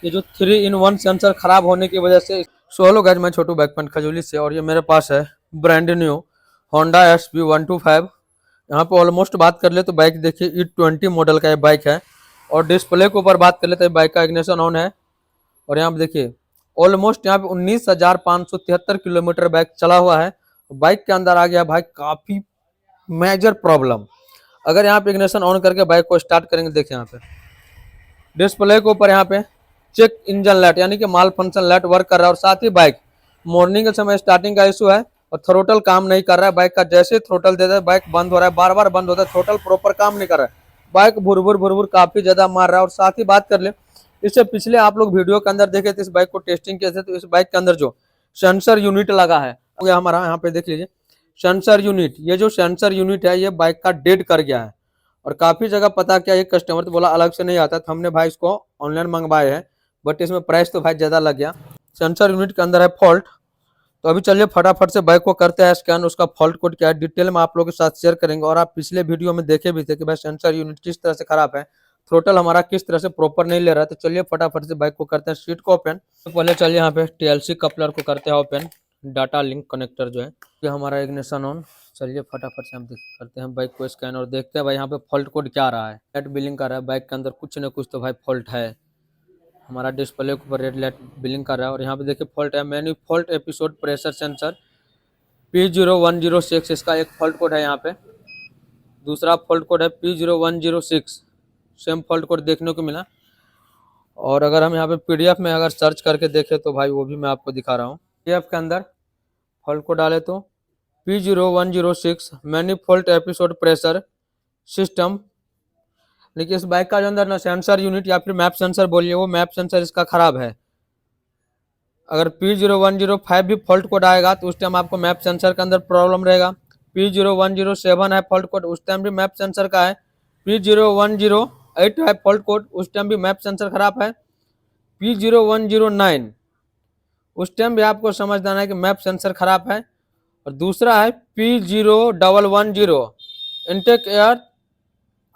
ये जो 3-in-1 sensor खराब होने की वजह से। सो हेलो गाइस, मैं छोटू बाइक पॉइंट खजूली से, और ये मेरे पास है ब्रांड न्यू होंडा SB125। यहाँ पे ऑलमोस्ट बात कर ले तो बाइक देखिए E20 मॉडल का ये बाइक है। और डिस्प्ले के ऊपर बात कर ले तो बाइक का इग्निशन ऑन है। और यहाँ पे देखिए ऑलमोस्ट यहाँ पे 19,573 किलोमीटर बाइक चला हुआ है। बाइक के अंदर आ गया भाई काफी मेजर प्रॉब्लम। अगर यहाँ पे इग्निशन ऑन करके बाइक को स्टार्ट करेंगे, देखिए यहाँ पे डिस्प्ले के ऊपर यहाँ पे चेक इंजन लाइट यानी कि माल फंक्शन लाइट वर्क कर रहा है। और साथ ही बाइक मॉर्निंग के समय स्टार्टिंग का इशू है और थ्रोटल काम नहीं कर रहा है। बाइक का जैसे थ्रोटल देता है बाइक बंद हो रहा है, बार बार बंद होता है, थ्रोटल प्रॉपर काम नहीं कर रहा है, बाइक भुरभुर भुरभुर काफी ज्यादा मार रहा है। और साथ ही बात कर ले, इससे पिछले आप लोग वीडियो के अंदर देखे थे इस बाइक को टेस्टिंग किए थे, तो इस बाइक के अंदर जो सेंसर यूनिट लगा है हमारा, यहाँ पे देख लीजिए सेंसर यूनिट, ये जो सेंसर यूनिट है ये बाइक का डेड कर गया है। और काफी जगह पता किया, एक कस्टमर तो बोला अलग से नहीं आता, तो हमने भाई इसको ऑनलाइन मंगवाए हैं, बट इसमें प्राइस तो भाई ज्यादा लग गया। सेंसर यूनिट के अंदर है फॉल्ट। तो अभी चलिए फटाफट से बाइक को करते हैं स्कैन, उसका फॉल्ट कोड क्या है डिटेल में आप लोगों के साथ शेयर करेंगे। और आप पिछले वीडियो में देखे भी थे कि भाई सेंसर यूनिट किस तरह से खराब है, थ्रोटल हमारा किस तरह से प्रॉपर नहीं ले रहा है। तो चलिए फटाफट से बाइक को करते हैं सीट को ओपन। तो पहले चलिए यहाँ पे TLC कपलर को करते हैं ओपन, डाटा लिंक कनेक्टर जो है ये हमारा इग्निशन ऑन। चलिए फटाफट से हम करते हैं बाइक को स्कैन और देखते हैं भाई यहाँ पे फॉल्ट कोड क्या आ रहा है। लाइट बिलिंग कर रहा है बाइक के अंदर, कुछ ना कुछ तो भाई फॉल्ट है। हमारा डिस्प्ले के ऊपर रेड लाइट बिलिंग कर रहा है। और यहाँ पे देखिए फॉल्ट है menu fault episode pressure sensor P0106, इसका एक फॉल्ट कोड है यहाँ पे। दूसरा फॉल्ट कोड है P0106, सेम फॉल्ट कोड देखने को मिला। और अगर हम यहाँ पे PDF में अगर सर्च करके देखें तो भाई वो भी मैं आपको दिखा रहा हूँ। PDF के अंदर फॉल्ट कोड डाले तो P0106 manifold episode pressure system. लेकिन इस बाइक का जो अंदर ना सेंसर यूनिट या फिर मैप सेंसर बोलिए, वो मैप सेंसर इसका खराब है। अगर P0105 भी फॉल्ट कोड आएगा तो उस टाइम आपको मैप सेंसर के अंदर प्रॉब्लम रहेगा। P0107 है फॉल्ट कोड, उस टाइम भी मैप सेंसर का है। P0108 है फॉल्ट कोड, उस टाइम भी मैप सेंसर खराब है। P0109 उस टाइम भी आपको समझना है कि मैप सेंसर खराब है। और दूसरा है P0110 intake air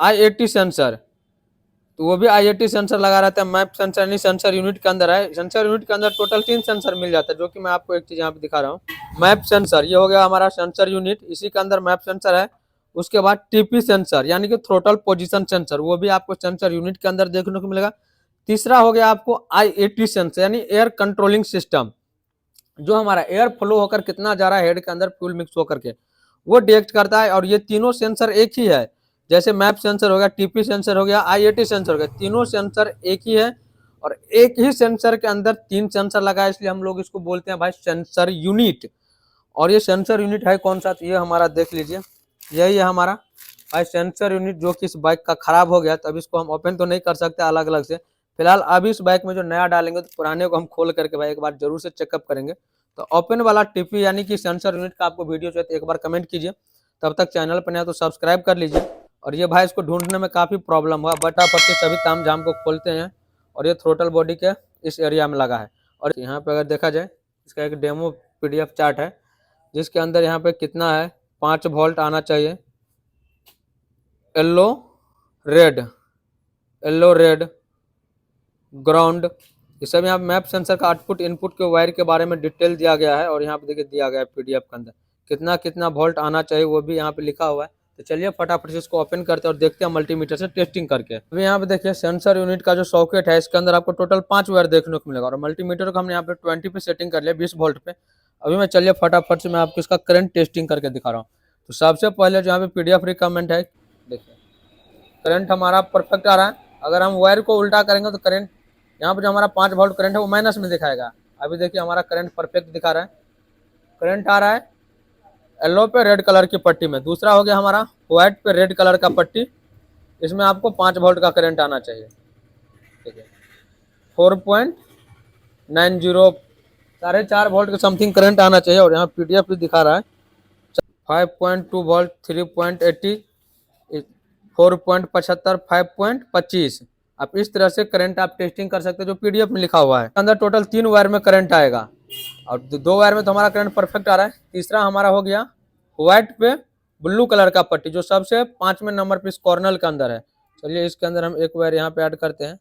IAT sensor, तो वो भी IAT सेंसर लगा रहता है, मैप सेंसर नहीं सेंसर यूनिट के अंदर है। सेंसर यूनिट के अंदर टोटल 3 सेंसर मिल जाता है, जो कि मैं आपको एक चीज यहाँ पे दिखा रहा हूँ। मैप सेंसर ये हो गया हमारा सेंसर यूनिट, इसी के अंदर मैप सेंसर है। उसके बाद TP सेंसर यानी कि थ्रोटल पोजिशन सेंसर, वो भी आपको सेंसर यूनिट के अंदर देखने को मिलेगा। तीसरा हो गया आपको IAT सेंसर यानी एयर कंट्रोलिंग सिस्टम, जो हमारा एयर फ्लो होकर कितना जा रहा है हेड के अंदर फ्यूल मिक्स होकर के, वो डिटेक्ट करता है। और ये तीनों सेंसर एक ही है, जैसे मैप सेंसर हो गया, TP सेंसर हो गया, IAT सेंसर हो गया, तीनों सेंसर एक ही है। और एक ही सेंसर के अंदर 3 सेंसर लगा है, इसलिए हम लोग इसको बोलते हैं भाई सेंसर यूनिट। और ये सेंसर यूनिट है कौन सा, तो ये हमारा देख लीजिए, यही है हमारा भाई सेंसर यूनिट, जो कि इस बाइक का खराब हो गया। तो अब इसको हम ओपन तो नहीं कर सकते अलग अलग से, फिलहाल अभी इस बाइक में जो नया डालेंगे तो पुराने को हम खोल करके भाई एक बार जरूर से चेकअप करेंगे। तो ओपन वाला TP यानी कि सेंसर यूनिट का आपको वीडियो चाहिए तो एक बार कमेंट कीजिए। तब तक चैनल पर नया तो सब्सक्राइब कर लीजिए। और ये भाई इसको ढूंढने में काफ़ी प्रॉब्लम हुआ, फटाफट से सभी ताम झाम को खोलते हैं। और ये थ्रोटल बॉडी के इस एरिया में लगा है। और यहाँ पे अगर देखा जाए इसका एक डेमो PDF चार्ट है, जिसके अंदर यहाँ पे कितना है 5 वोल्ट आना चाहिए, येलो रेड ग्राउंड, ये सब यहाँ मैप सेंसर का आउटपुट इनपुट के वायर के बारे में डिटेल दिया गया है। और यहाँ पे देखिए दिया गया है PDF के अंदर कितना कितना वोल्ट आना चाहिए, वो भी यहाँ पे लिखा हुआ है। तो चलिए फटाफट से इसको ओपन करते हैं और देखते हैं मल्टीमीटर से टेस्टिंग करके। अभी यहाँ पे देखिए सेंसर यूनिट का जो सॉकेट है, इसके अंदर आपको टोटल 5 वायर देखने को मिलेगा। और मल्टीमीटर को हमने यहाँ पे 20 पे सेटिंग कर लिया, 20 वोल्ट पे। अभी मैं चलिए फटाफट से मैं आपको इसका करंट टेस्टिंग करके दिखा रहा हूँ। तो सबसे पहले जो यहाँ पे PDF रिकमेंड है, देखिए करंट हमारा परफेक्ट आ रहा है। अगर हम वायर को उल्टा करेंगे तो करंट यहाँ पर जो हमारा 5 वोल्ट करंट है वो माइनस में दिखाएगा। अभी देखिए हमारा करंट परफेक्ट दिखा रहा है, करंट आ रहा है येलो पे रेड कलर की पट्टी में। दूसरा हो गया हमारा व्हाइट पे रेड कलर का पट्टी, इसमें आपको 5 वोल्ट का करंट आना चाहिए। ठीक है 4.90 4.5 वोल्ट के समथिंग करंट आना चाहिए। और यहाँ PDF भी दिखा रहा है 5.2 वोल्ट, 3.80, 4.75, 5.25। आप इस तरह से करंट आप टेस्टिंग कर सकते हैं, जो PDF में लिखा हुआ है। अंदर टोटल 3 वायर में करंट आएगा और 2 वायर में तो हमारा करंट परफेक्ट आ रहा है। तीसरा हमारा हो गया व्हाइट पे ब्लू कलर का पट्टी, जो सबसे 5वें नंबर पे इस कॉर्नर के अंदर है। चलिए इसके अंदर हम एक वायर यहाँ पे ऐड करते हैं।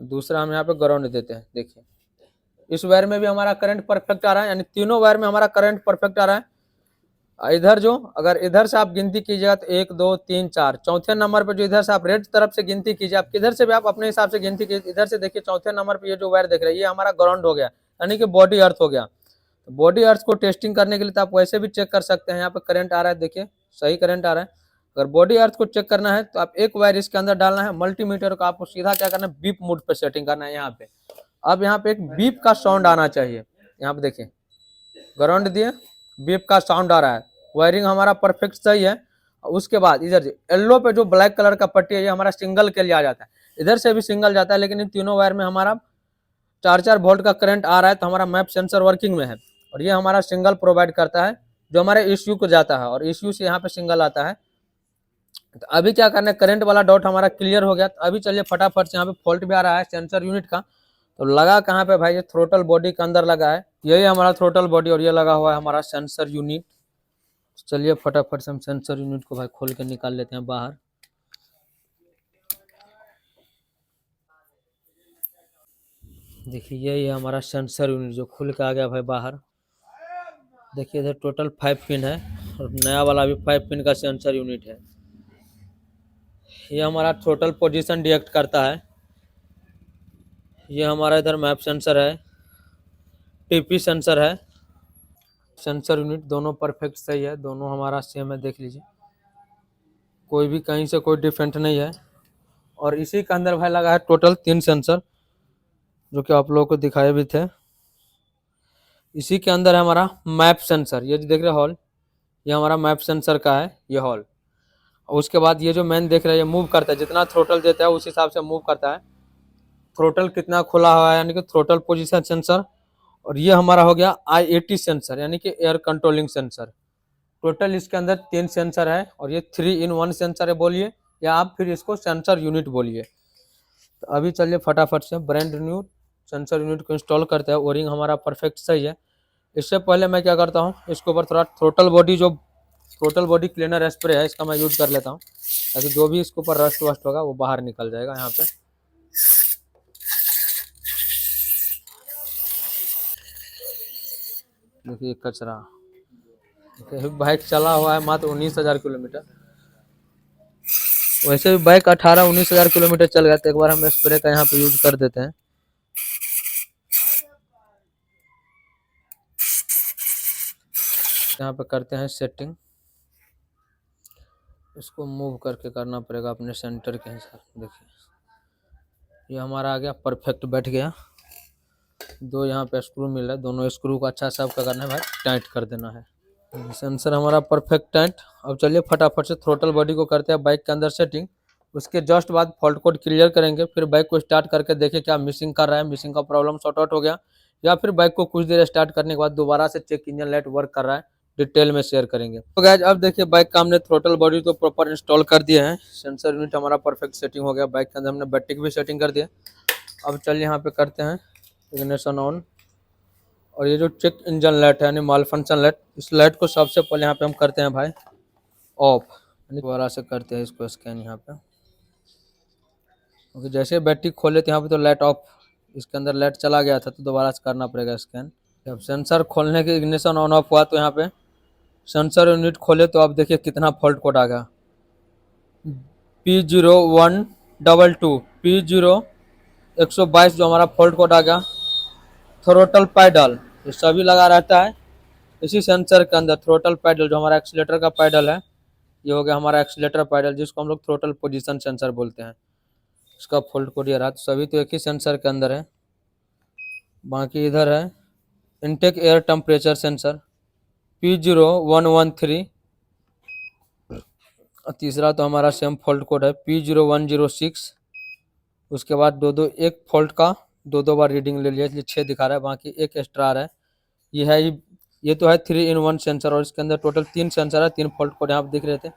दूसरा हम यहाँ पे ग्राउंड देते हैं। देखिए इस वायर में भी हमारा करंट परफेक्ट आ रहा है, यानी तीनों वायर में हमारा करंट परफेक्ट आ रहा है। इधर जो अगर इधर से आप गिनती कीजिएगा तो 1 2 3 4, चौथे नंबर पे जो इधर से आप रेड तरफ से गिनती कीजिए, आप किधर से भी आप अपने हिसाब से गिनती कीजिए। इधर से देखिए चौथे नंबर पे ये जो वायर देख रहे हैं ये हमारा ग्राउंड हो गया, यानी कि बॉडी अर्थ हो गया। तो बॉडी अर्थ को टेस्टिंग करने के लिए तो आप वैसे भी चेक कर सकते हैं। यहाँ पे करंट आ रहा है, देखिए सही करंट आ रहा है। अगर बॉडी अर्थ को चेक करना है तो आप एक वायर इसके अंदर डालना है, मल्टीमीटर को आपको सीधा क्या करना है, बीप मोड पे सेटिंग करना है यहाँ पे। अब यहाँ पे एक बीप का साउंड आना चाहिए। यहाँ पे देखिए ग्राउंड दिए, बीप का साउंड आ रहा है, वायरिंग हमारा परफेक्ट सही है। उसके बाद इधर येलो पे जो ब्लैक कलर का पट्टी है ये हमारा सिंगल के लिए आ जाता है, इधर से भी सिंगल जाता है, लेकिन इन तीनों वायर में हमारा 4 वोल्ट का करंट आ रहा है, तो हमारा मैप सेंसर वर्किंग में है। और ये हमारा सिंगल प्रोवाइड करता है जो हमारे ईसीयू को जाता है, और ईसीयू से यहाँ पे सिंगल आता है। तो अभी क्या करना है, करंट वाला डॉट हमारा क्लियर हो गया। तो अभी चलिए फटाफट से, यहाँ पे फॉल्ट भी आ रहा है सेंसर यूनिट का। तो लगा कहाँ पे भाई, ये थ्रोटल बॉडी के अंदर लगा है, यही हमारा थ्रोटल बॉडी, और ये लगा हुआ है हमारा सेंसर यूनिट। चलिए फटाफट से हम सेंसर यूनिट को भाई खोल के निकाल लेते हैं बाहर। देखिए यही है हमारा सेंसर यूनिट जो खुल के आ गया भाई बाहर। देखिए इधर टोटल 5 पिन है, और नया वाला भी 5 पिन का सेंसर यूनिट है। ये हमारा टोटल पोजीशन डिटेक्ट करता है। ये हमारा इधर मैप सेंसर है, टीपी सेंसर है। सेंसर यूनिट दोनों परफेक्ट सही है, दोनों हमारा सेम है, देख लीजिए कोई भी कहीं से कोई डिफरेंट नहीं है। और इसी के अंदर भाई लगा है टोटल 3 सेंसर, जो कि आप लोगों को दिखाए भी थे। इसी के अंदर है हमारा मैप सेंसर, ये जो देख रहे हॉल, ये हमारा मैप सेंसर का है ये हॉल। और उसके बाद ये जो मैन देख रहे हैं ये मूव करता है, जितना थ्रोटल देता है उस हिसाब से मूव करता है। थ्रोटल कितना खुला हुआ है, यानी कि थ्रोटल पोजीशन सेंसर। और ये हमारा हो गया IAT सेंसर, यानी कि एयर कंट्रोलिंग सेंसर। टोटल इसके अंदर 3 सेंसर है, और ये 3-in-1 सेंसर है बोलिए, या आप फिर इसको सेंसर यूनिट बोलिए। तो अभी चलिए फटाफट से ब्रांड न्यू सेंसर यूनिट को इंस्टॉल करते हैं। ओरिंग हमारा परफेक्ट सही है। इससे पहले मैं क्या करता हूँ, इसके ऊपर थोड़ा थ्रोटल बॉडी क्लीनर स्प्रे है, इसका मैं यूज कर लेता हूँ, ताकि जो भी इसके ऊपर रस्ट वस्ट होगा वो बाहर निकल जाएगा। यहाँ पे देखिए कचरा, बाइक चला हुआ है मात्र 19,000 किलोमीटर। वैसे भी बाइक 18-19,000 किलोमीटर चल गया, तो एक बार हम स्प्रे का यहाँ पे यूज कर देते हैं। यहाँ पे करते हैं सेटिंग, इसको मूव करके करना पड़ेगा अपने सेंटर के हिसाब। देखिए ये हमारा आ गया परफेक्ट, बैठ गया। 2 यहाँ पे स्क्रू मिल रहा है, दोनों स्क्रू को अच्छा सा क्या करना है भाई, टाइट कर देना है। सेंसर हमारा परफेक्ट टाइट। अब चलिए फटाफट से थ्रोटल बॉडी को करते हैं बाइक के अंदर सेटिंग। उसके जस्ट बाद फॉल्ट कोड क्लियर करेंगे, फिर बाइक को स्टार्ट करके देखें क्या मिसिंग कर रहा है, मिसिंग का प्रॉब्लम सॉर्ट आउट हो गया, या फिर बाइक को कुछ देर स्टार्ट करने के बाद दोबारा से चेक इंजन लाइट वर्क कर रहा है, डिटेल में शेयर करेंगे। तो गाइस अब देखिए बाइक का हमने थ्रोटल बॉडी तो प्रॉपर इंस्टॉल कर दिया है, सेंसर यूनिट हमारा परफेक्ट सेटिंग हो गया, बाइक के अंदर हमने बैटरी भी सेटिंग कर दिया। अब चलिए यहाँ पे करते हैं इग्निशन ऑन। और ये जो चेक इंजन लाइट है यानी माल फंक्शन लाइट, इस लाइट को सबसे पहले यहाँ पे हम करते हैं भाई ऑफ, दोबारा से करते हैं इसको स्कैन यहाँ पे, क्योंकि जैसे बैटरी खोले तो यहाँ पे तो लाइट ऑफ, इसके अंदर लाइट चला गया था तो दोबारा से करना पड़ेगा स्कैन। जब सेंसर खोलने के इग्निशन ऑन ऑफ हुआ तो यहाँ पे सेंसर यूनिट खोले तो आप देखिए कितना फॉल्ट कोड आ गया, P0122 P0122 जो हमारा फॉल्ट कोड आ गया। थ्रोटल पैडल ये सभी लगा रहता है इसी सेंसर के अंदर। थ्रोटल पैडल जो हमारा एक्सीलेटर का पैडल है, ये हो गया हमारा एक्सीलेटर पैडल, जिसको हम लोग थ्रोटल पोजीशन सेंसर बोलते हैं। इसका फॉल्ट कोड ये रहा, तो सभी तो एक ही सेंसर के अंदर है। बाकी इधर है intake air temperature sensor P0113, और तीसरा तो हमारा सेम फॉल्ट कोड है P0106। उसके बाद एक फॉल्ट का 2 बार रीडिंग ले लिया, इसलिए 6 दिखा रहा है, बाकी एक एक्स्ट्रा आ रहा है। ये तो है 3-in-1 सेंसर, और इसके अंदर टोटल 3 सेंसर है, 3 फॉल्ट कोड यहाँ पे दिख रहे थे।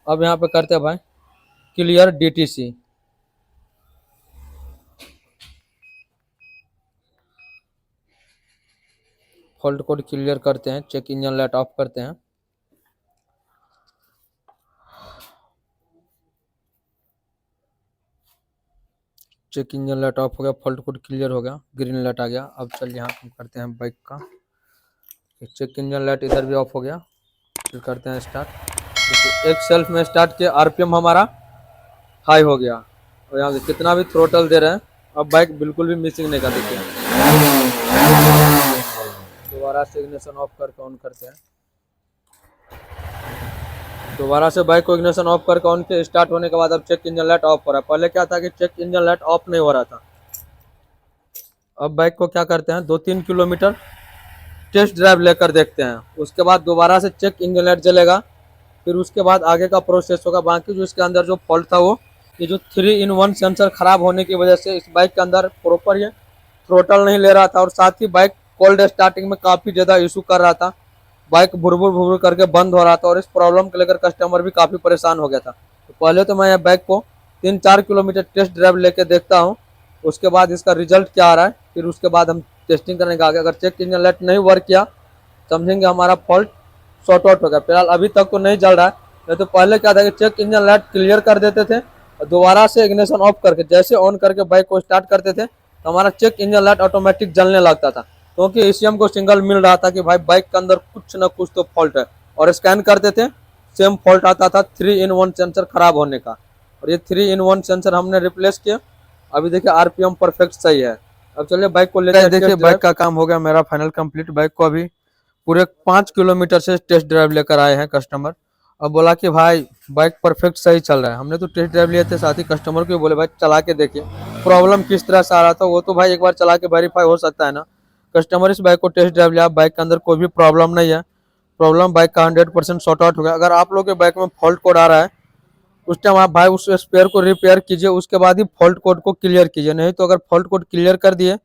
अब यहाँ पे करते हैं भाई clear DTC। Fault code clear करते हैं, चेक इंजन लाइट ऑफ करते हैं। चेक इंजन लाइट ऑफ हो गया, फॉल्ट कोड क्लियर हो गया, ग्रीन लाइट आ गया। अब चल यहाँ हम करते हैं बाइक का चेक। इंजन लाइट इधर भी ऑफ हो गया, फिर करते हैं स्टार्ट। देखिए एक सेल्फ में स्टार्ट किया, आरपीएम हमारा हाई हो गया और यहाँ से कितना भी थ्रोटल दे रहे हैं, अब बाइक बिल्कुल भी मिसिंग नहीं कर देती है। दोबारा से इग्निशन ऑफ करके ऑन करते हैं। दोबारा से बाइक को इग्निशन ऑफ करके ऑन के स्टार्ट होने के बाद अब चेक इंजन लाइट ऑफ हो रहा है। पहले क्या था कि चेक इंजन लाइट ऑफ नहीं हो रहा था। अब बाइक को क्या करते हैं, 2-3 किलोमीटर टेस्ट ड्राइव लेकर देखते हैं, उसके बाद दोबारा से चेक इंजन लाइट जलेगा, फिर उसके बाद आगे का प्रोसेस होगा। बाकी जो इसके अंदर जो फॉल्ट था वो ये जो 3-in-1 सेंसर खराब होने की वजह से इस बाइक के अंदर प्रॉपर ये थ्रोटल नहीं ले रहा था और साथ ही बाइक कोल्ड स्टार्टिंग में काफ़ी ज़्यादा इशू कर रहा था। बाइक भुरभुर भुरभुर करके बंद हो रहा था और इस प्रॉब्लम को लेकर कस्टमर भी काफ़ी परेशान हो गया था। तो पहले तो मैं यह बाइक को 3-4 किलोमीटर टेस्ट ड्राइव लेके देखता हूँ, उसके बाद इसका रिजल्ट क्या आ रहा है, फिर उसके बाद हम टेस्टिंग करने का आगे। अगर चेक इंजन लाइट नहीं वर्क किया समझेंगे हमारा फॉल्ट शॉर्ट आउट हो गया। फिलहाल अभी तक तो नहीं जल रहा है, नहीं तो पहले क्या था कि चेक इंजन लाइट क्लियर कर देते थे और दोबारा से इग्निशन ऑफ करके जैसे ऑन करके बाइक को स्टार्ट करते थे तो हमारा चेक इंजन लाइट ऑटोमेटिक जलने लगता था, क्योंकि ईसीएम को सिंगल मिल रहा था कि भाई बाइक के अंदर कुछ ना कुछ तो फॉल्ट है। और स्कैन करते थे सेम फॉल्ट आता था 3-in-1 सेंसर खराब होने का, और ये 3-in-1 सेंसर हमने रिप्लेस किया। अभी देखिए आरपीएम परफेक्ट सही है। अब चलिए बाइक को लेकर देखिए बाइक का काम हो गया मेरा फाइनल कंप्लीट। बाइक को अभी पूरे 5 किलोमीटर से टेस्ट ड्राइव लेकर आए हैं कस्टमर। अब बोला कि भाई बाइक परफेक्ट सही चल रहा है। हमने तो टेस्ट ड्राइव लिए थे, साथ ही कस्टमर को बोले भाई चला के देखिए प्रॉब्लम किस तरह से आ रहा था, वो तो भाई एक बार चला के वेरीफाई हो सकता है ना। कस्टमर इस बाइक को टेस्ट ड्राइव लिया, बाइक के अंदर कोई भी प्रॉब्लम नहीं है, प्रॉब्लम बाइक का 100% सॉर्ट आउट हो गया। अगर आप लोग के बाइक में फॉल्ट कोड आ रहा है उस टाइम आप भाई उस स्पेयर को रिपेयर कीजिए, उसके बाद ही फॉल्ट कोड को क्लियर कीजिए। नहीं तो अगर फॉल्ट कोड क्लियर कर दिए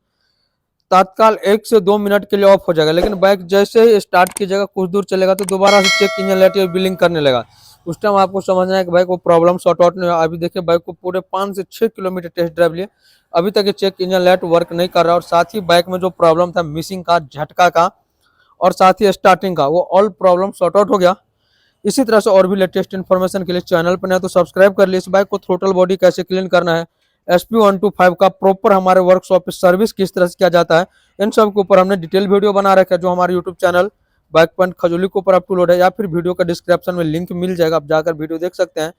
तत्काल 1 से 2 मिनट के लिए ऑफ हो जाएगा, लेकिन बाइक जैसे ही स्टार्ट कीजिएगा कुछ दूर चलेगा तो दोबारा से चेक इंजन लाइट बिलिंग करने लगा। उस टाइम आपको समझना है कि बाइक को प्रॉब्लम सॉर्ट आउट नहीं हुआ। अभी देखिए बाइक को पूरे 5 से 6 किलोमीटर टेस्ट ड्राइव लिए, अभी तक ये चेक इंजन लाइट वर्क नहीं कर रहा। और साथ ही बाइक में जो प्रॉब्लम था मिसिंग का, झटका का और साथ ही स्टार्टिंग का, वो ऑल प्रॉब्लम सॉर्ट आउट हो गया। इसी तरह से और भी लेटेस्ट इन्फॉर्मेशन के लिए चैनल पर नया तो सब्सक्राइब कर लीजिए। इस बाइक को थ्रोटल बॉडी कैसे क्लीन करना है, SP125 का प्रॉपर हमारे वर्कशॉप पे सर्विस किस तरह से किया जाता है, इन सब के ऊपर हमने डिटेल वीडियो बना रखा है जो हमारे यूट्यूब चैनल बाइक पॉइंट खजूली के ऊपर अपलोड है, या फिर वीडियो का डिस्क्रिप्शन में लिंक मिल जाएगा, आप जाकर वीडियो देख सकते हैं।